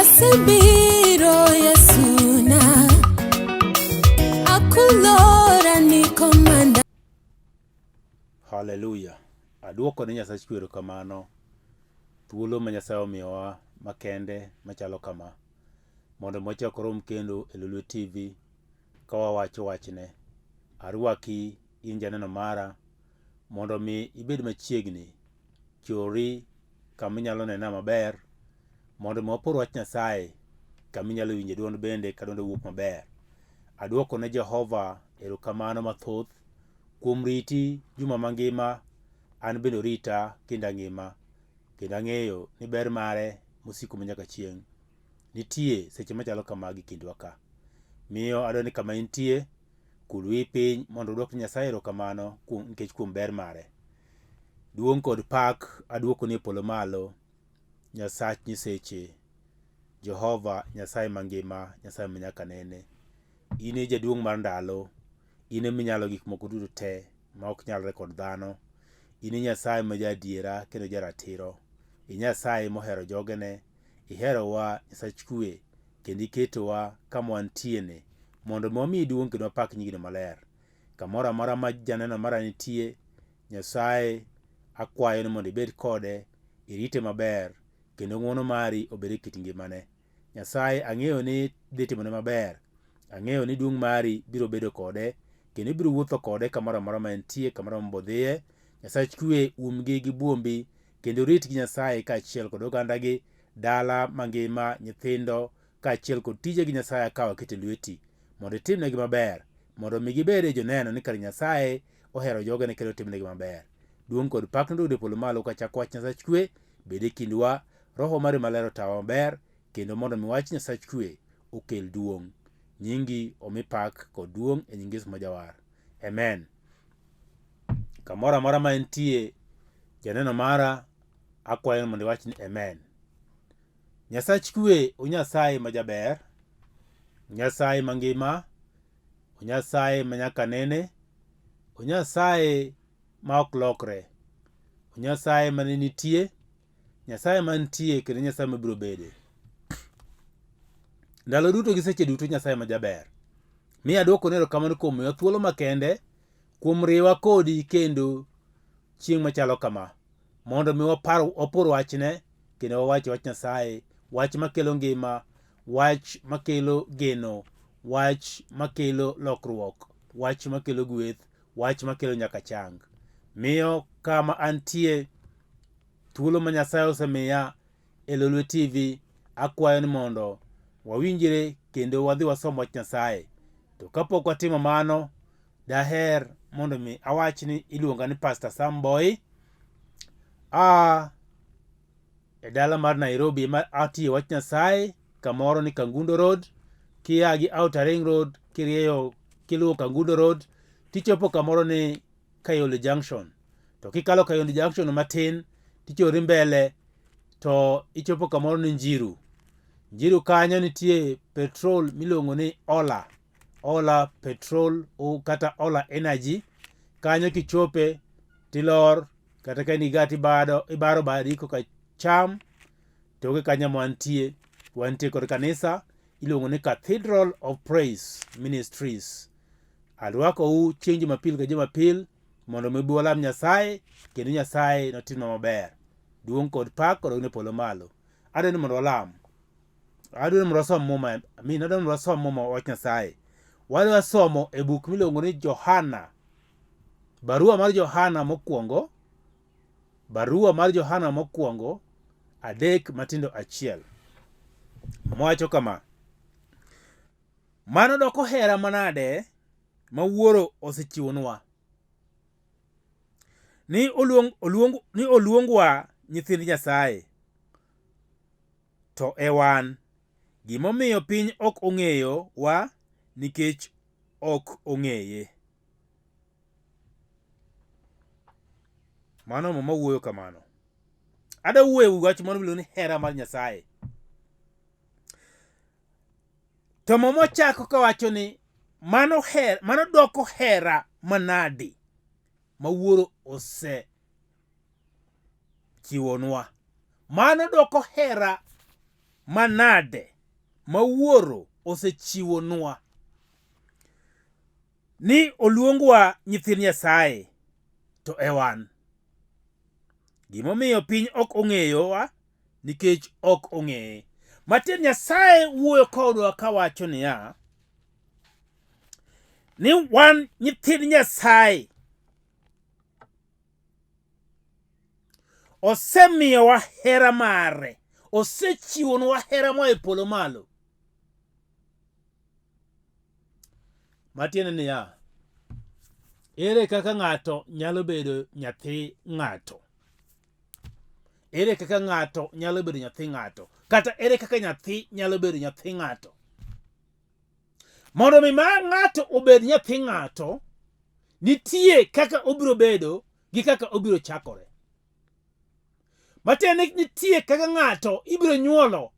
Asebiro Yasuna Akulora ni komanda. Hallelujah. Aduoko ni Nyasaye kwero kamano. Thuolo ma Nyasaye omiyowa makende machalo kama. Mondo mochakoro kendo e Lolwe TV ka wawacho wachne. Arwaki in janeno mara mondo mi ibed machiegni chori kama inyalo nena maber mondo wapor wach Nyasaye kama inyalo winje duond bende ka duonde wuok maber. Aduoko ne Jehova erokamano mathoth kuom riti juma mangima. An bende rita kinda ngima kendo ang'eyo ni ber mare mosiko manyaka chieng' nitie seche machalo kamagi kindwa ka. Miyo adwani kama intie kul wi piny mondo uduok Nyasaye erokamano nikech kuom ber mare. Duong' kod pak aduoko ni polo malo. Nyasach nyiseche Jehova Nyasaye mangima, Nyasaye manyaka nene. Ine jaduong' mar ndalo, ine minyalo gik moko duto te ma ok nyalre kod dhano. Ine Nyasaye ma jadiera kendo jaratiro. Nyasaye mohero jogene, iherowa Nyasach kwe kendo iketowa kama wantiene mondo wamiyi duong' kendo wapak nyingino maler. Kamoro amora ma janeno mara nitie, Nyasaye akwayo ni mondo ibed kode, irite maber kendo ng'wono mari obed e kit ngimane. Nyasaye ang'eyo ni dhi timone maber. Ang'eyo ni duong' mari biro bedo kode kendo ibiro wuotho kode kamoro amora ma entie, kamoro amora modhiye. Nyasach kwe umgi gi buombi kendo ritgi Nyasaye kaachiel kod ogandagi, dala mangima, nyithindo kaachiel kod tijegi Nyasaye akawo aketo e lweti mondo itimnegi maber, mondo mi gibed joneno ni kar Nyasaye ohero jogene kendo otimnegi maber. Duong' kod pak ndude polo malo kachako wach Nyasach kwe bed e kindwa. Roho mari maler otawa maber kendo mondo mi wach Nyasach kwe okel duong'. Nyingi omi pak kod duong' e nying Yesu majawar. Amen. Kamoro amora ma entie janeno mara akwayo mondo iwach ni amen. Nyasach kwe o Nyasaye majaber, Nyasaye mangima, o Nyasaye manyaka nene, o Nyasaye ma ok lokre, o Nyasaye mane nitie, Nyasaye mantie kendo Nyasaye mabiro bede. Ndalo duto gi seche duto Nyasaye majaber. Mi aduoko ne erokamano kuom miyowa thuolo makende kuom riwa kodi kendo chieng' machalo kama mondo mi wapor wachne kendo wawach wach Nyasaye, wach makelo ngima, wach makelo geno, wach makelo lokruok, wach makelo gweth, wach makelo nyaka chang. Miyo kama antie thuolo ma Nyasaye osemiya e Lolwe TV akwayo ni mondo wawinjire kendo wadhi wasom wach Nyasaye. To kapok watimo mano, daher mondo mi awach ni iluonga ni Pastor Sam Boyi. E dala mar Nairobi ma atiye wach Nyasaye, kamoro ni Kangundo Road. Kia gi Outer Ring Road kiluwo Kangundo Road tichopo kamoro ni Kayole Junction. To kikalo Kayole Junction matin tichori mbele to ichopo kamoro ni Njiru. Njiru kanyo nitie petrol miluongo ni Ola petrol kata Ola Energy. Kanyo kichope tilor kata ka ni gati ibaro badi koka cham toke kanyo wantie kod kanisa iluongo ni Cathedral of Praise Ministries. Alwako chieng' Jumapil ka Jumapil mondo mibu walam Nyasaye kendo Nyasaye notimwa maber. Duong' kod pak kod ne polo malo. Adwani mondo walam. Adwani mondo wasom muma. Adwani mondo wasom muma wach Nyasaye. Wadwa wasomo e buk miluongo ni Johana. Barua mar Johana mokwongo. Barua mar Johana mokwongo 3:1. Mwacho kama. Mano doko hera manade ma Wuoro osechiwonwa. Ni oluongwa nyithind Nyasaye. To wan gimomiyo piny ok ong'eyo wa nikech ok ong'eye. Mano mama wuoyo kamano. Ada wuoyo wach moro miluongo ni hera mar Nyasaye. To mama chako kawacho ni mano doko hera manade ma Wuoro chiwonwa. Mano doko hera manade mawuoro osechiwo nwa ni oluongwa nyithind Nyasaye to ewan. Gimomiyo piny ok ong'eyowa nikech ok ong'eye. Matiend Nyasaye wuoyo kodwa kawacho niya, ni wan nyithind Nyasaye osemiyowa hera mare, osechiwonwa hera moa e polo malo. Matiende niya, ere kaka ng'ato nyalo bedo nyathi ng'ato? Ere kaka ng'ato nyalo bedo nyathi ng'ato? Kata ere kaka nyathi nyalo bedo nyathi ng'ato? Mondo mi ng'ato obed nyathi ng'ato, nitie kaka obiro bedo gi kaka obiro chakore. Matiende nitie kaka ng'ato ibiro nyuolo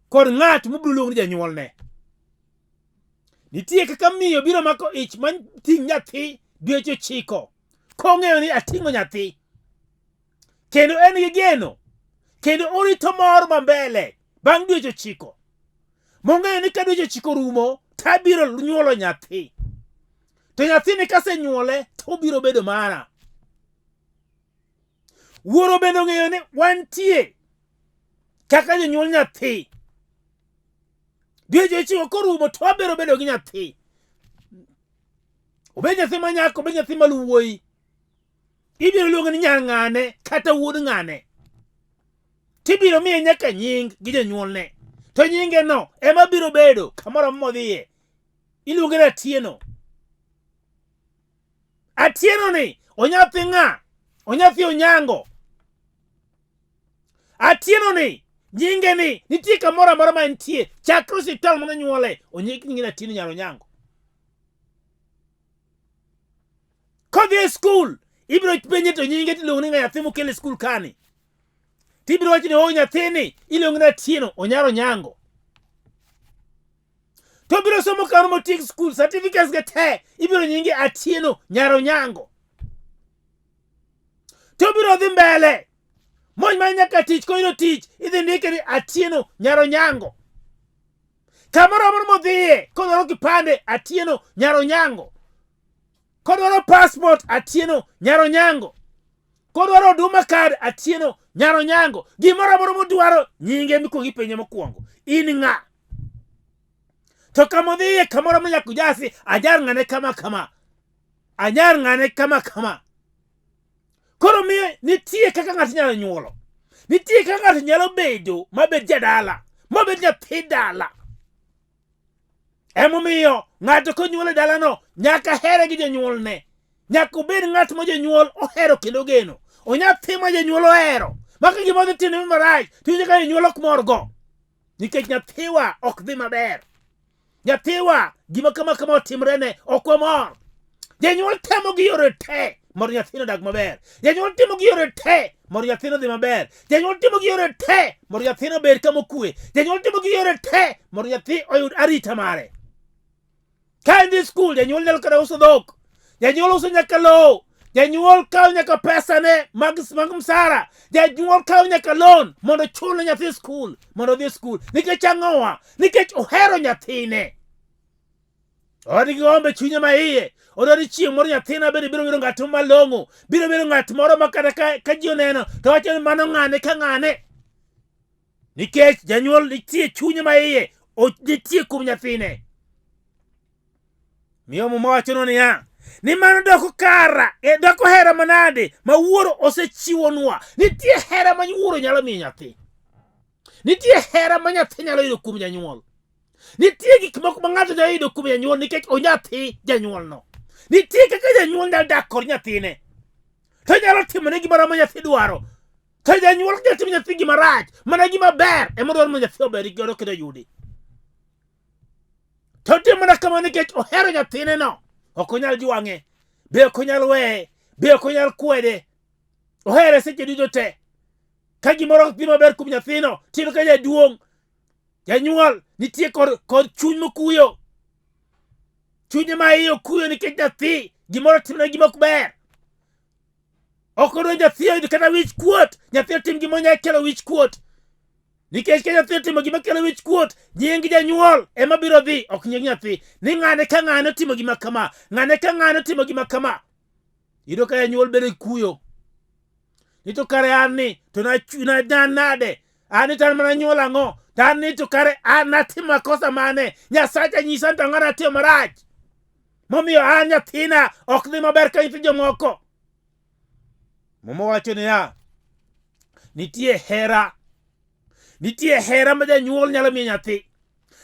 kod ng'at mobiro luongo ni janyuolne. Nitie kaka miyo biro mako ich mating' nyathi dweche 9 kong'eyo ni ating'o nyathi, kendo en gi geno, kendo orito mor mambele bang' dweche 9 mong'eyo ni ka dweche 9 rumo tabiro nyuolo nyathi, to nyathini kasenyuole to obiro bedo mara. Wuoro bende ong'eyo ni wantie kaka jonyuol nyathi. Dweche 9 korumo to wabiro bedo gi nyathi. Obed nyathi manyako, obed nyathi maluwoyi, ibiro luongo ni nyar ng'ane kata wuod ng'ane. Tibiro miye nyaka nying gi janyuolne. To nyinge no ema biro bedo kamoro modhiye. Iluonge ni Atieno. Atieno ni onyathi ng'a? Onyathi Onyango. Atieno ni nyinge ni nitie kamoro amora ma entie chakre osiptal manonyuole, onying ni Atieno nyar Onyango. Kodhi e skul, ibiro penje to nyinge tiluongo ni nyathi mokel e skul kani. Tibiro wacho ni o nyathini iluongo ni Atieno onyar Onyango. To biro somo kano motiek skul, certificates ge te ibiro nyinge Atieno nyar Onyango. To biro dhi mbele, mony ma nyaka tich koyudo tich idhi ndike ni Atieno nyar Onyango. Kamoro amora modhiye kodwaro kipande Atieno nyar Onyango. Kodwaro passport Atieno nyar Onyango. Kodwaro Huduma card Atieno nyar Onyango. Gimoro amora modwaro nyinge mikuongo ipenje mokwongo, in ng'a? To kamodhiye kamoro ma nyaka ujasi ajar ng'ane kama kama, anyar ng'ane kama kama. Koro miyo nitie kaka ng'ato nyalo nyuolo. Nitie kaka ng'ato nyalo bedo mabed jadala, mabed nyathi dala. Emomiyo ng'ato konyuole dalano nyaka here gi janyuolne. Nyaka obed ng'at ma janyuol ohero kendo geno. Onyathi ma janyuol ohero. Maka gima dhi timo marach, tiwinjo ka janyuol ok morgo. Nikech nyathiwa ok dhi maber. Nyathiwa gima kama kama otimrene ok wamor. Janyuol temo gi yore te mondo nyathino dag maber. Janyuol timo gi yore te mondo nyathino dhi maber. Janyuol timo gi yore te mondo nyathino bed kama okwe. Janyuol timo gi yore te mondo nyathi oyud arita mare. Ka en dhi skul, janyuol nyalo kada uso dhok. Janyuol uso nyaka lowo. Janyuol kawo nyaka pesane mag msara. Janyuol kawo nyaka loan mondo chul nyathi skul, mondo dhi skul. Nikech ang'owa? Nikech ohero nyathine. Odi gombe chunye maiye. Odwaro chieng' moro nyathina biro ng'at malong'o. Biro ng'at moro ma kata ka ji oneno to wacho ni mano ng'ane ka ng'ane. Nikech janyuol nitie chunye maiye. Nitie kuom nyathine. Miyo mama wacho niya, ni mano doko kara, doko hera manade ma wuoro osechiwonwa. Nitie hera ma wuoro nyalo miyo nyathi. Nitie hera ma nyathi nyalo yudo kuom janyuol. Nitie gik moko ma ng'ato nyalo yudo kuom janyuol nikech onyathi janyuol no. Nitie kaka janyuol nyalo dak kod nyathine. To nyalo timone gimoro ma nyathi dwaro. To janyuol nyalo timo nyathi gima rach, mana gima ber ema dwaro mondo nyathi obed godo kendo yudi. To timo na kamano nikech ohero nyathine no. Ok onyal jwang'e, be ok onyal weye, be ok onyal kwede. Ohere seche duto te. Ka gimoro ok dhi maber kuom nyathino, timo ka jaduong'. Janyuol nitie kod chuny mokuyo. Chunye ma iye okuyo nikech nyathi gimoro timne gima ok ber. Ok odwar nyathi oyud kata wich kuot. Nyathi otim gima nyalo kelo wich kuot. Nikech ka nyathi timo gima kelo wich kuot, nying janyuol ema biro dhi, ok nying nyathi. Ni ng'ane ka ng'ane timo gima kama, ng'ane ka ng'ane timo gima kama. Iyudo ka janyuol bedo kuyo. Ni to kare an ni, to na nade. An ni tan mana nyuol ang'o. Tan ni to kare an natimo makosa mane. Nyasacha nyisa to ang'o natimo marach. Momiyo an nyathina ok dhi maber ka nyithi jomoko. Momo wacho niya, nitie hera. Nitie hera ma janyuol nyalo miyo nyathi.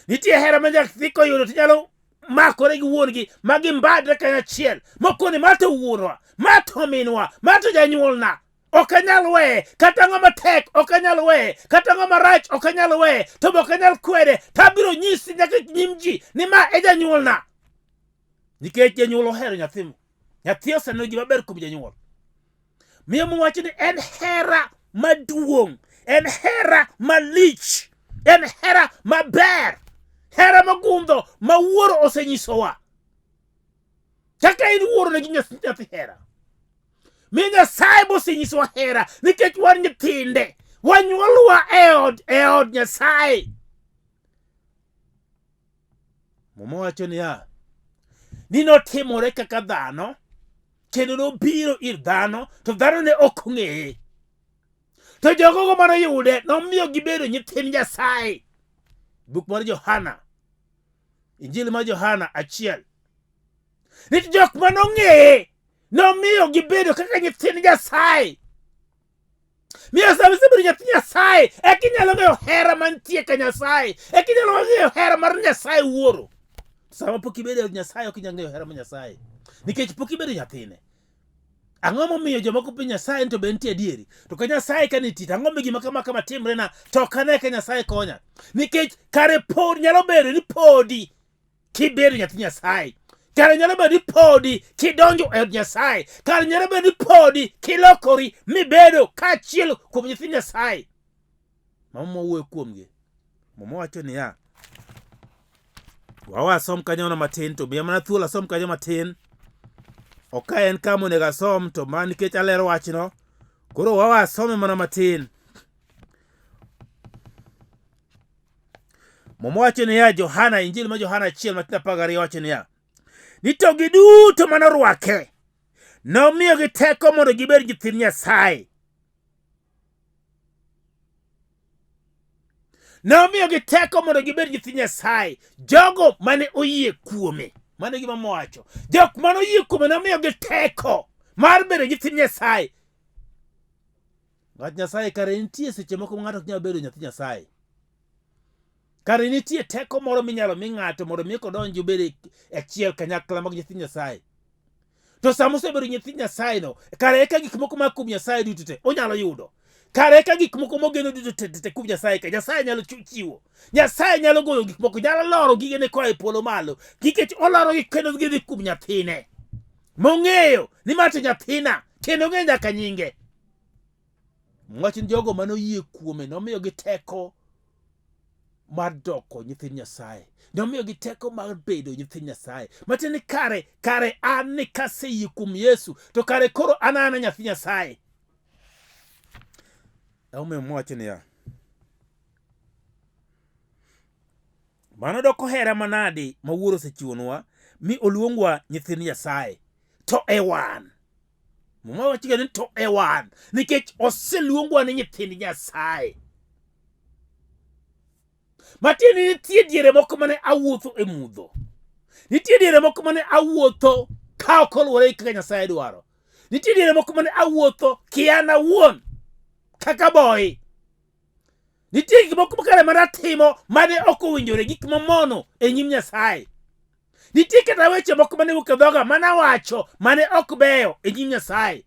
Nitie hera ma nyathi koyudo to nyalo makore gi wuongi ma gimbadre kanyachiel. Mokoni ma to wuonwa, ma to minwa, ma to janyuolna. Ok anyal weye, kata ng'ama tek ok anyal weye, kata ng'ama rach ok anyal weye, to be ok anyal kwede, to abiro nyisi nyaka nyim ji ni ma e janyuolna. Nikech janyuol ohero nyathi. Nyathi oseneno gima ber kuom janyuol. Miyo muwacho ni en hera maduong', en hera malich, en hera maber, hera magundho ma wuoro osenyisowa. Kaka in wuoro ne gi nyathi hera. Mi Nyasaye bosenyisowa hera nikech wan nyithinde. Wanyuolwa e od Nyasaye. Momo wacho niya, ni notimore kaka dhano, kendo nobiro ir dhano, to dhano ne ok ong'eye. To jogogo manoyude nomiyo gibedo nyithind Nyasaye. Buk mar Johana, Injili mar Johana 1. Ni jok manong'eye nomiyo gibedo kaka nyithind Nyasaye. Miyo sabedo nyathi Nyasaye, ekinyalo ng'eyo hera mantie ka Nyasaye, ekinyalo ng'eyo hera mar Nyasaye wuoro. Sama pok ibedo Nyasaye ok inyalo ng'eyo hera mar Nyasaye, nikech pok ibedo nyathine. Ang'o momiyo jomoko piny Nyasaye to be nitie adieri? To ka Nyasaye ka nitie, ang'o momiyo gima kama timrena to ok ane ka Nyasaye konya? Nikech kare pod nyalo bedo ni podi kibedo nyathi Nyasaye. Kare nyalo bedo ni podi kidonjo e od Nyasaye. Kare nyalo bedo ni podi kilokori mibedo kaachiel kuom nyithi Nyasaye. Mama wuoyo kuomgi. Mama wacho niya, wasom kanyono matin, to miya mana thuolo asom kanyo matin. Ok en kama onego asom, to man nikech alero wachno, koro wasome mana matin. Momo wacho niya, Johana, Injili mar Johana 1:12 wacho niya, ni to giduto manorwake nomiyogi teko mondo gibed nyithind Nyasaye. Nomiyogi teko mondo gibed nyithind Nyasaye, jogo mane oyie kuome. Mano gima mowacho. Jok mano oyie kuome nomiyogi teko mar bedo nyithind Nyasaye. Ng'at Nyasaye kare nitie seche moko ng'ato ok nyal bedo nyathi Nyasaye. Kare nitie teko moro minyalo mi ng'ato mondo mi kodonji obed e achiel kanyakla mag nyithi Nyasaye. To sama osebedo nyithi Nyasaye no, kare eka gik moko mag kuom Nyasaye duto te onyalo yudo. Kare eka gik moko mogeno duto te kuom Nyasaye ka Nyasaye nyalo chiwo. Nyasaye nyalo goyo gik moko, nyalo loro gigene koa e polo malo. Nikech oloro gi kendo gidhi kuom nyathine. Mong'eyo ni ma to nyathina, kendo ng'e nyaka nyinge. Mwach ni jogo manoyie kuome nomiyogi teko mar doko nyithind Nyasaye. Nomiyogi teko mar bedo nyithind Nyasaye. Matiende kare an ni kaseyie kuom Yesu, to kare koro an nyathi Nyasaye. Aume mwacho niya, mano doko hera manade ma wuoro sechiwonwa mi oluongwa nyithind Nyasaye. To e wan. Muma wacho ni to e wan. Nikech oseluongwa ni nyithind Nyasaye. Matiende nitie diere moko mane awuotho e mudho. Nitie diere moko mane awuotho ka ok oluwore kaka Nyasaye dwaro. Nitie diere moko mane awuotho kian awuon kaka Boyi. Nitie gik moko kare manatimo mane ok owinjore, gik mamono e nyim Nyasaye. Nitie kata weche moko mane wuok e dhoga manawacho mane ok beyo e nyim Nyasaye.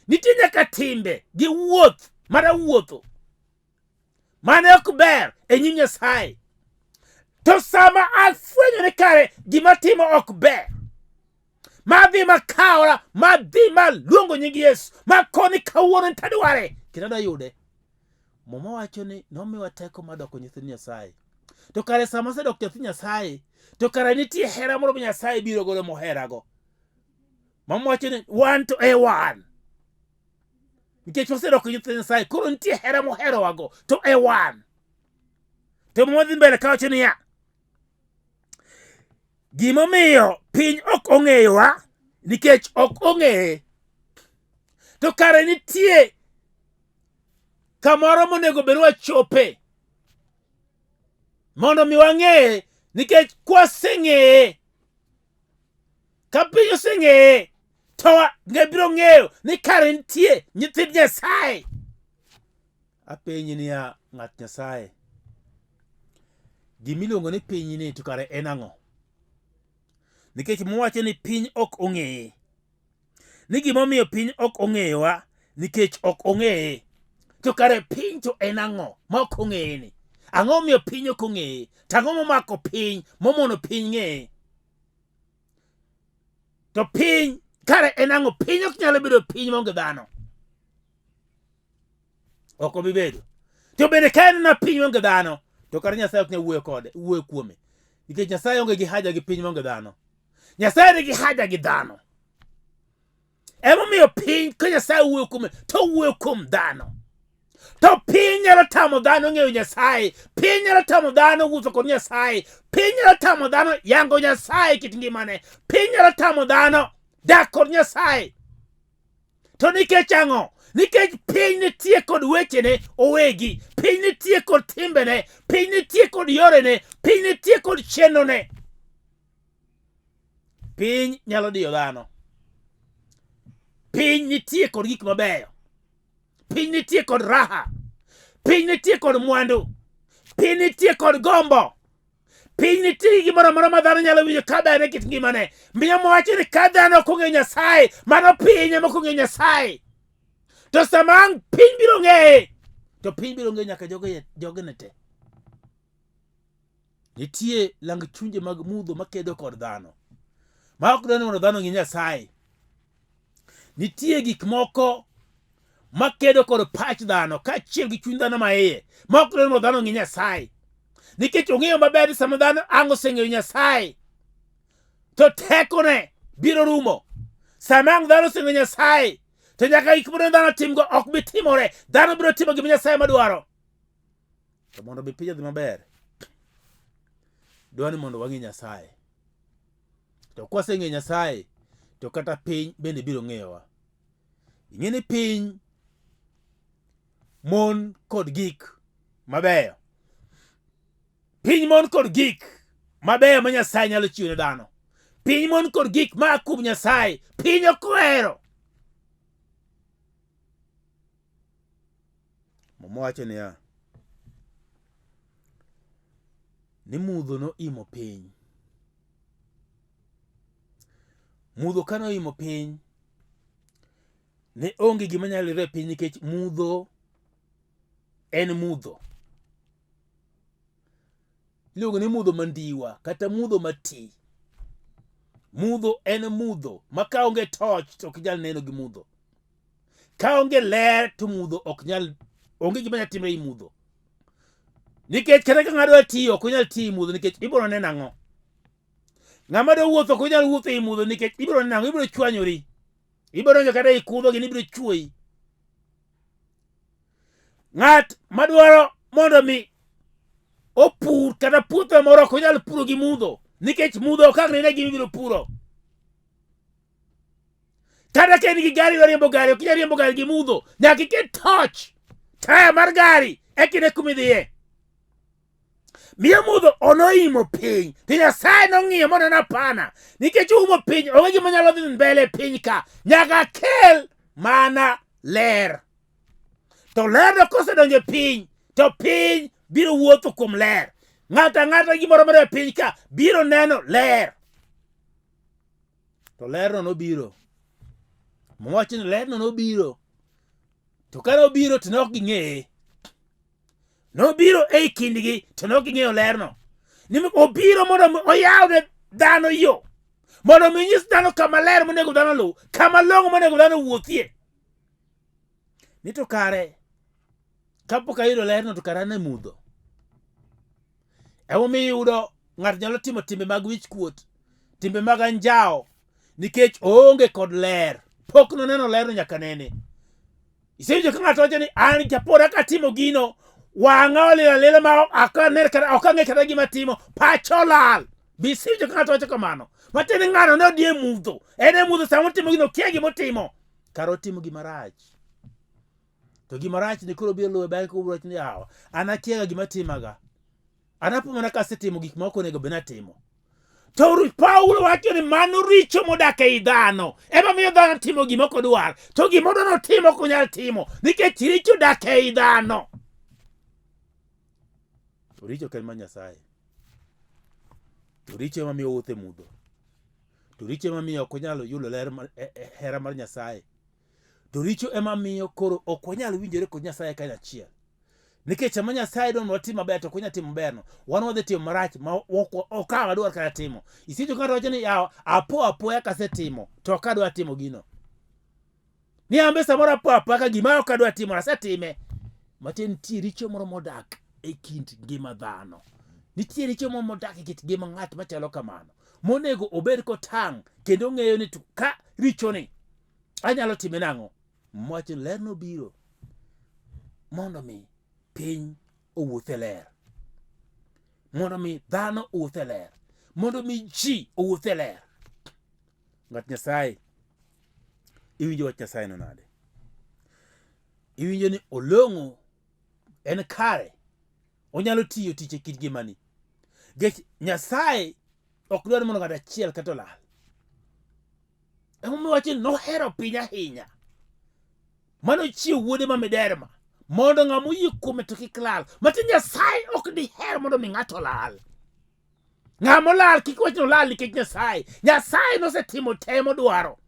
Nitie nyaka timbe gi wuoth manawuotho mane ok ber e nyim Nyasaye. To sama afwenyo ni kare gima timo ok ber, madhi makawra, madhi maluongo nying Yesu, makoni kawuono ni tadware, kendo dayude. Mama wacho ni nomiwa teko mar doko nyithind Nyasaye. To kare sama sedok nyathi Nyasaye, to kare nitie hera moro Nyasaye biro godo moherago. Mama wacho ni wan to e wan. Nikech wasedoko nyithind Nyasaye, koro nitie hera moherowago to e wan. To modhi mbele kawacho niya, gimomiyo piny ok ong'eyowa nikech ok ong'eye. To kare nitie kamoro monego bed wachope mondo mi wang'eye, nikech kwaseng'eye, ka piny oseng'eye, to biro ng'eyo ni kare nitie nyithind Nyasaye. Apenji niya, ng'at Nyasaye, gimiluongo ni piny ni to kare en ang'o? Nikech mwacho ni piny ok ong'eye. Ni gimomiyo piny ok ong'eyowa nikech ok ong'eye. To kare piny to en ang'o ma ok ong'eye ni? Ang'o miyo piny ok ong'eye? Tang'o momako piny momono piny ng'eye? To piny kare en ang'o? Piny ok nyalo bedo piny maonge dhano. Ok obi bedo. To bende ka en na piny maonge dhano, to kare Nyasaye ok nyal wuoyo kuome. Nikech Nyasaye onge gi haja gi piny maonge dhano. Nyasaye nigi haja gi dhano. Emomiyo piny ka Nyasaye wuoyo kuome, to wuoyo kuom dhano. To piny nyalo tamo dhano ng'eyo Nyasaye. Piny nyalo tamo dhano wuotho kod Nyasaye. Piny nyalo tamo dhano yango Nyasaye kit ngimane. Piny nyalo tamo dhano dak kod Nyasaye. To nikech ang'o? Nikech piny nitie kod wechene owegi. Piny nitie kod timbene. Piny nitie kod yorene. Piny nitie kod chenrone. Piny nyalo diyo dhano. Piny nitie kod gik mabeyo. Piny nitie kod raha. Piny nitie kod mwandu. Piny nitie kod gombo. Piny nitie gimoro amora ma dhano nyalo winjo ka ber e kit ngimane. Miyo mowacho ni ka dhano ok ong'eyo Nyasaye, mano piny ema ok ong'eyo Nyasaye. To sama ang' piny biro ng'eye, to piny biro ng'eyo nyaka jogene te. Nitie lang chunje mag mudho makedo kod dhano, ma ok dwani mondo dhano ng'e Nyasaye. Nitie gik moko makedo kod pach dhano kaachiel gi chuny dhano maiye, ma ok dwani mondo dhano ng'e Nyasaye. Nikech ong'eyo maber ni sama dhano ang' oseng'eyo Nyasaye, to tekone biro rumo. Sama ang' dhano oseng'eyo Nyasaye, to nyaka gik moro dhano timgo ok bi timore. Dhano biro timo gima Nyasaye madwaro. To mondo bi piny odhi maber, dwani mondo wang'e Nyasaye. To kwaseng'eyo Nyasaye, to kata piny bende biro ng'eyowa. Ing'e ni piny mon kod gik mabeyo. Piny mon kod gik mabeyo ma Nyasaye nyalo chiwo ne dhano. Piny mon kod gik ma kuom Nyasaye. Piny ok ohero. Mowacho niya, ni mudho no imo piny. Mudho kano imo piny, ne onge gima nyalo lire piny nikech mudho en mudho. Iluongo ni mudho mandiwa kata mudho mati. Mudho en mudho ma ka onge torch to ok nyal neno gi mudho. Ka onge ler to mudho ok nyal, onge gima nyalo timre i mudho. Nikech kata ka ng'ado tiyo ok nyal tiyo i mudho nikech ibiro neno ang'o. Ng'ama do wuotho ok nyal wuotho i mudho nikech ibiro neno ang'o, ibiro chwanyori. Ibiro donjo kata i kudho gini ibiro chuoyi. Ng'at madwaro mondo mi opur kata puothe moro ok nyal puro gi mudho nikech mudho ok ang' nene gima ibiro puro. Kata ka en gi gari oriembo gari ok nyal riembo gari gi mudho. Nyaka iket torch, taya mar gari ekine kumidhiye. Miyo mudho onoimo piny. To Nyasaye nong'iyo moneno apana. Nikech oumo piny, onge gima nyalo dhi mbele piny ka. Nyaka kel mana ler. To ler no kosedonjo piny, to piny biro wuotho kuom ler. Ng'ata ng'ata gimoro mar piny ka biro neno ler. To ler no nobiro. Mowacho ni ler no nobiro. To ka nobiro to ne ok ging'eye. Nobiro ei kindgi to ne ok ging'eyo ler no. Obiro mondo oyaw ne dhano yo. Mondo mi nyis dhano kama ler monego dhano luw. Kama long'o monego dhano wuothie. Ni to kare, kapok ayudo ler no to kare an e mudho. Emomiyo iyudo ng'ato nyalo timo timbe mag wich kuot, timbe mag anjawo, nikech oonge kod ler. Pok noneno ler no nyaka nene. Isewinjo ka ng'ato wacho ni an japod aka timo gino wanga olila lele ma akaner kata okange kata gima timo pacholal bisijo kata wacho kamano matene ngano no die mudho ene mudho samo timo gino kiegi motimo karo timo gima rach to gima rach ni koro biro lowe bang ko bro ni hawa anakiega gima timaga anapo mana kasetimo gik moko nego bena timo to Paulo wacho ni mano richo modake idhano ema miyo dhano timo gima ok odwar to gima no timo kunyal timo nikech richo dake idhano richo kel ma Nyasaye to richo ema miyo wuothe mudho to richo ema miyo ok onyalo yulo ler hera mar Nyasaye to richo ema miyo koro ok onyalo winjore kod Nyasaye kanyachiel nikech ama Nyasaye don watimo maber to kunya timo maber no wan wadhi timo marach ma okawa dwar kana timo isicho kata wacho ni yawa apoya kasetimo to kadwa timo gino ni ambe samora apoya ka gima ok adwa timo asetime matin ti richo moro modak e kind ngima dhano nitie richo moro modak e kit ngima ng'at machalo kamano monego obed ko tang kendo ng'eyo ni ka richo ni anyalo time nang'o mwacho ler no biro mondo mi piny owuothe ler mondo mi dhano owuothe ler mondo mi ji owuothe ler ng'at Nyasaye iwinjo wach Nyasaye no nade iwinjo ni olong'o en kare onyalo tiyo tich e kit ngimani gech Nyasaye ok dwar mondo ng'ato achiel kata olal emo wacho ni nohero piny ahinya mano chiwo wuode ma miderma mondo ng'ama oyie kuome to kik lal matin Nyasaye ok diher mondo mi ng'ato lal ng'ama olal kik wach ni olal nikech Nyasaye nosetimo te modwaro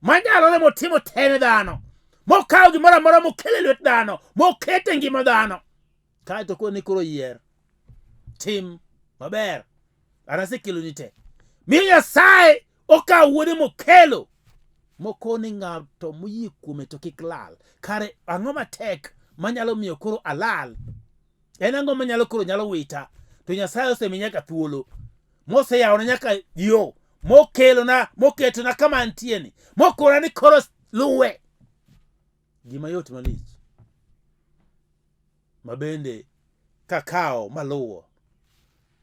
manyalore motimo te ne dhano mokawo gimoro amora mokelo e lwet dhano mokete e ngima dhano kaeto koro ni koro yier tim maber anasekelo ni te miyo Nyasaye okawo wuode mokelo mokoni ng'ato moyie kuome to kik lal kare ang'o matek manyalo miyo koro alal en ang'o manyalo koro nyalo wita to Nyasaye osemi nyaka thuolo moseyawona nyaka yo moketona kama antieni mokona ni koro luwe gima yot malich mabende kakao maluwo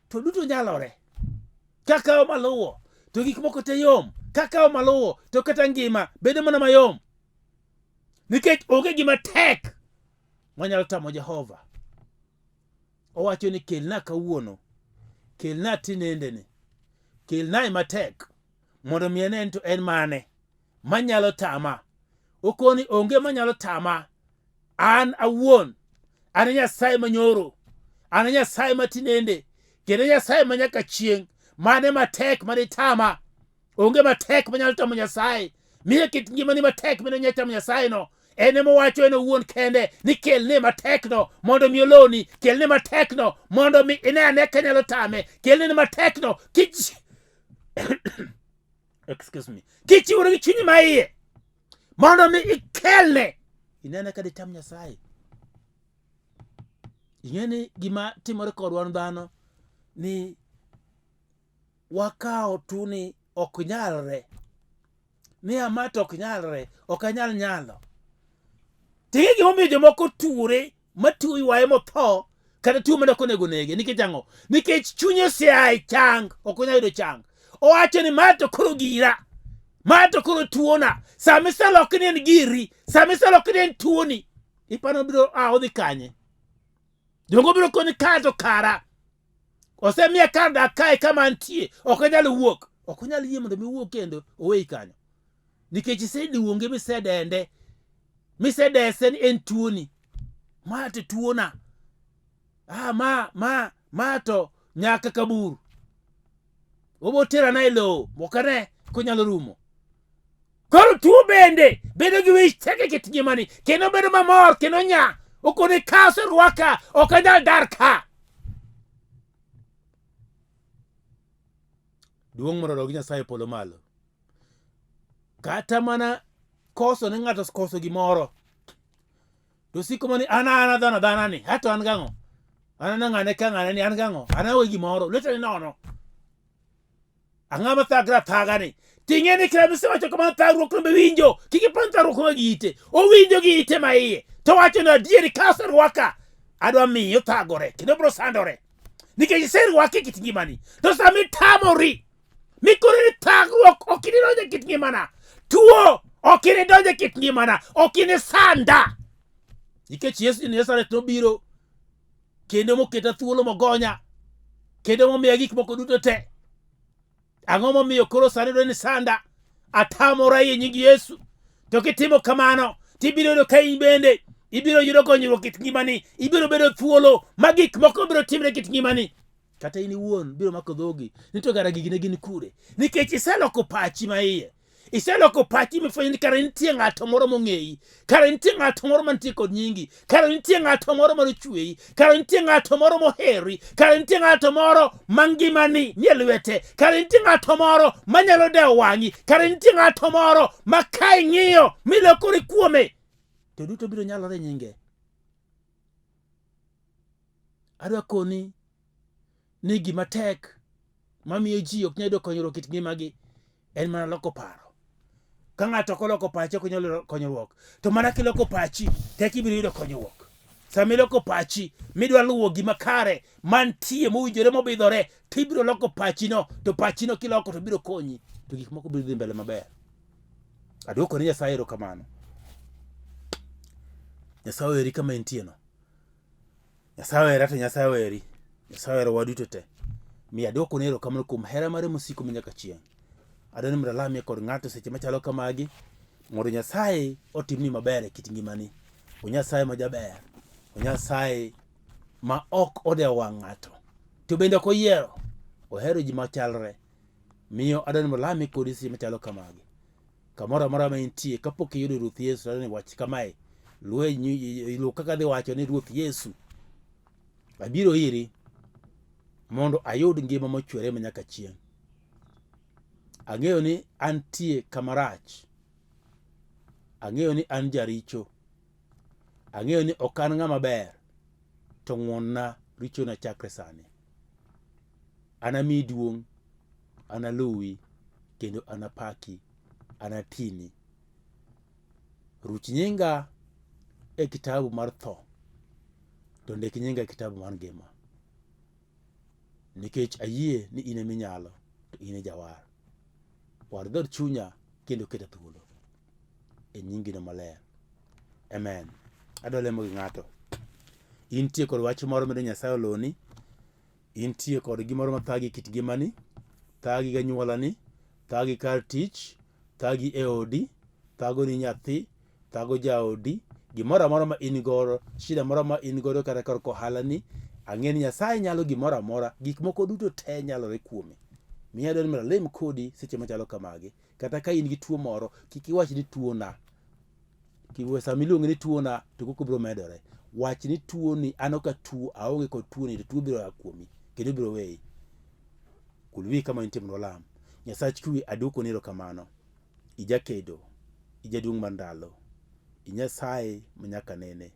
to duto nyalore kakao maluwo to gik moko te yom kakao maluwo to kata ngima bedo mana mayom nikech onge gima tek manyalo tamo Jehova owacho ni kelna kawuono kelna tinendeni kelna matek mondo mi enen to en mane manyalo tama okoni onge manyalo tama an awuon an Nyasaye manyoro an Nyasaye matinende kendo Nyasaye manyaka chieng mane matek mane tama onge matek manyalo tamo Nyasaye miye kit ngimani matek mane nyalo tamo Nyasaye no ene mowacho en owuon kende ni kelne matek no mondo mi oloni kelne matek no mondo mi ine ane kanyalo tame kelne matek no kich excuse me kichiwore gi chunyi maiye mondo mi ikelne inene ka ditam Nyasaye ing'eni gima timore kodwa dhano ni wakao tuni ok nyalre ni amato ok nyalre ok anyal nyalo tigi gimomiyo jomoko tuore matuo ywaye motho kata tuo mana konego nege nikech ang'o nikech chunye osiaye chang ok onyal yudo chang owacho ni mato koro gira mato koro tuona sama iselokni en giri sama iselokni en tuoni ipano biro odhi kanye jongo biro koni kato kara osemiya kar dak kae kama antie ok anyal wuok ok onyal yie mondo mi wuok kendo oweyi kanyo nikech iseduonge misedese ni en tuoni ma to tuona ma to nyaka kabur obotera na ilo mokane konyalo rumo koro tuo bende bedo gi wich teke kit ngimani kendo bedo mamor kendo nya okone kaso rwaka ok anyal dar ka duong' moro gi Nyasaye polo malo kata mana koso ne ng'ato koso gimoro to siko mani ana dhano ni hata an gang'o ana ng'ane ka ng'ane ni an gang'o ana we gimoro lwetani nono ang'ama thagra thagani ting'eni kila misewacho kama thagruok nombe winjo kiki pan thagruok ma gite owinjo gi ite maiye to wacho na adieri kaso rwaka adwa miyo thagore kendo bro sandore nikech iserwake kit ngimani to sami tamori mikore thagruok okini donje kit ngimana tuo okini donje kit ngimana okini sanda nikech Yesu ni Nazareth nobiro kendo moketa thuolo mogonya kendo momiya gik moko duto te. Ang'o momiyo koro sani dwani sanda? Atamora e nying Yesu. To kitimo kamano tibiro yudo ka in bende ibiro yudo konyruok kit ngimani, ibiro bedo thuolo ma gik moko biro timre kit ngimani. Kata in iwuon biro mako dhogi ni to gara gigine gin kure, nikech iseloko pachi maiye. Iseloko pachi mifwenyo ni kara nitie ng'ato moro mong'eyi, kara nitie ng'ato moro mantie kod nyingi, kara nitie ng'ato moro manochweyi, kara nitie ng'ato moro moheri, kara nitie ng'ato moro mangimani nie lwete, kara nitie ng'ato moro manyalo dewo wang'i, kara nitie ng'ato moro ma ka ing'iyo milokori kuome to duto biro nyalore nyinge. Adwa koni ni gima tek mamiyo ji ok nyal yudo konyruok kit ngimagi en mana loko paro. Ka ng'ato koloko pachi ok nyalo konyruok, to mana kiloko pachi tek ibiro yudo konyruok. Sami loko pachi midwa luwo gima kare mantie mowinjore mobidhore, tibiro loko pachino, to pachino kiloko to biro konyi, to gik moko biro dhi mbele maber. Adwoko ni Nyasaye erokamano. Nyasaye oheri kama intie no. Nyasaye ohera to Nyasaye oheri. Nyasaye ohero waduto te. Mi adwoko ni erokamano kuom hera mare mosiko manyaka chieng'. Adwani mondo alamie kod ng'ato seche machalo kamagi mondo Nyasaye otimni maber e kit ngimani. O Nyasaye ma jaber, o Nyasaye ma ok odewo wang' ng'ato, to bende ok oyiero, ohero ji machalre. Miyo adwani mondo alamie kodi seche machalo kamagi. Kamoro amora ma intie kapok iyudo Ruoth Yesu, adwani wach kamae, luw kaka dhi wacho ni Ruoth Yesu, abiro iri mondo ayud ngima mochwere manyaka chieng'. Ang'eyo ni antie kamarach. Ang'eyo ni an jaricho. Ang'eyo ni ok an ng'ama ber, to ng'wonna richona chakre sani. Anamiyi duong', analuwi, kendo anapaki, anatini. Ruch nyinga e kitabu mar tho, to ndik nyinga e kitabu mar ngima. Nikech ayie ni in eminyalo, to in e jawar. War dhod chunya kendo keta thuolo e nyingino maler. Amen. Adwa lemo gi ng'ato. Intie kod wach moro ma Nyasaye oloni, intie kod gimoro mathagi kit ngimani, thagi gi anyuolani, thagi kar tich, thagi e odi, thago ni nyathi, thago jaodi, gimoro amora ma in godo, shida moro ma in godo kata kar kohalani, ang'e ni Nyasaye nyalo gimoro amora, gik moko duto te nyalore kuome. Miya adwani mondo alem kodi seche machalo kamagi. Kata ka in gi tuo moro, kik iwach ni tuo na. Sami luongo ni tuo na to koko biro medore. Wach ni tuo ni, an ok atuo, aonge kod tuo ni, to tuo biro kuomi kendo biro weyi. Kulwi kama intie mondo lam. Nyasach kwe, adwoko ni erokamano. Ijakedo, ijaduong' mar ndalo, Nyasaye manyaka nene.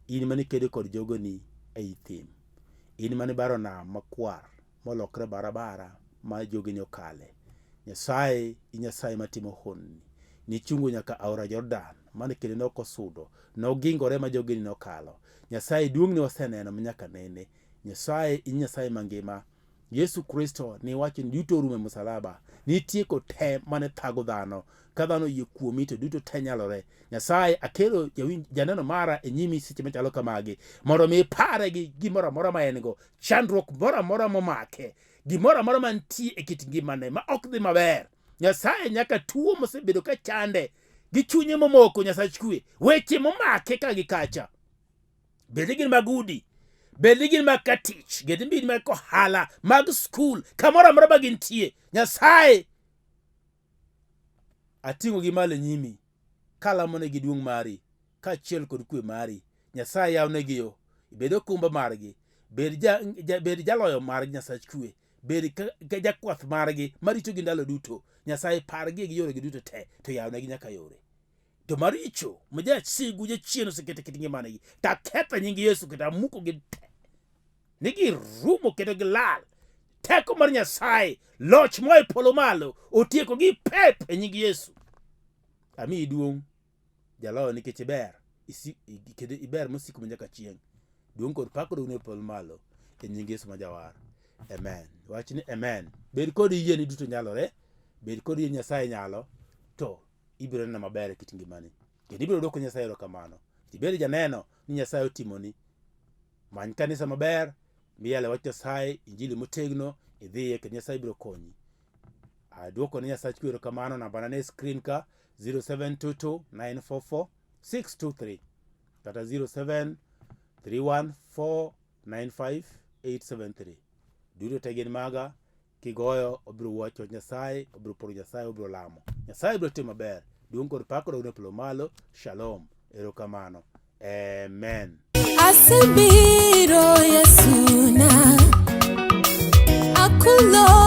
In mane kedo kod jogoni ei thim, in mane baro nam makwar molokre barabara ma jogeni okale. Nyasaye, Nyasaye matimo honni, nichungo nyaka aora Jordan mane kendo ne ok osudo, nogingore ma jogeni nokalo. Nyasaye duong'ni waseneno manyaka nene. Nyasaye, Nyasaye mangima. Yesu Kristo ni wacho ni duto orumo e msalaba, nitieko te mane thago dhano. Ka dhano yie kuomi to duto te nyalore. Nyasaye, akelo janeno mara e nyimi seche machalo kamagi, mondo mi ipare gi gimoro amora ma en go, chandruok moro amora momake, gimoro amora mantie e kit ngimane ma ok dhi maber. Nyasaye, nyaka tuo mosebedo ka chande gi chunye momoko, Nyasach kwe, weche momake ka gi kacha, bed gin mag udi, bed gin mag katich, bed gin mag kohala, mag skul, kamoro amora ma gintie, Nyasaye, ating'o gi malo nyimi, kalamone gi duong' mari, kaachiel kod kwe mari. Nyasaye, yawnegi yo, bed okumba margi, bed jaloyo margi, Nyasach kwe, bed jakwath margi marito gi ndalo duto. Nyasaye, pargi gi yoregi duto te, to yawnegi nyaka yore. To maricho ma jasigu jachien osekete kit ngimanegi, ta ketho nying Yesu kendo amuko gi te, nigi rumo kendo gilal. Teko mar Nyasaye, loch moa e polo malo, otieko gi pep e nying Yesu. Amiyi duong', jaloyo, nikech iber, kendo iber mosiko manyaka chieng'. Duong' kod pak odog ne polo malo e nying Yesu ma jawar. Amen. Wach ni amen. Bed kod yie ni duto nyalore. Bed kod yie Nyasaye nyalo. To ibiro neno maber e kit ngimani. Kendo ibiro dwoko Nyasaye erokamano. Ibed janeno ni Nyasaye otimoni. Many kanisa maber. Miyale wach Nyasaye, injili motegno, idhiye kendo Nyasaye biro konyi. Adwoko ni Nyasaye erokamano. Nambana ne screen ka 0722944623 kata 0731495873. Duto te gin maga. Kigoyo obiro wacho Nyasaye, obiro poro Nyasaye, obiro lamo. Nyasaye biro timo maber. Duong' kod pak odog ne polo malo. Shalom. Erokamano. Amen. Asebiro Yesu na akulo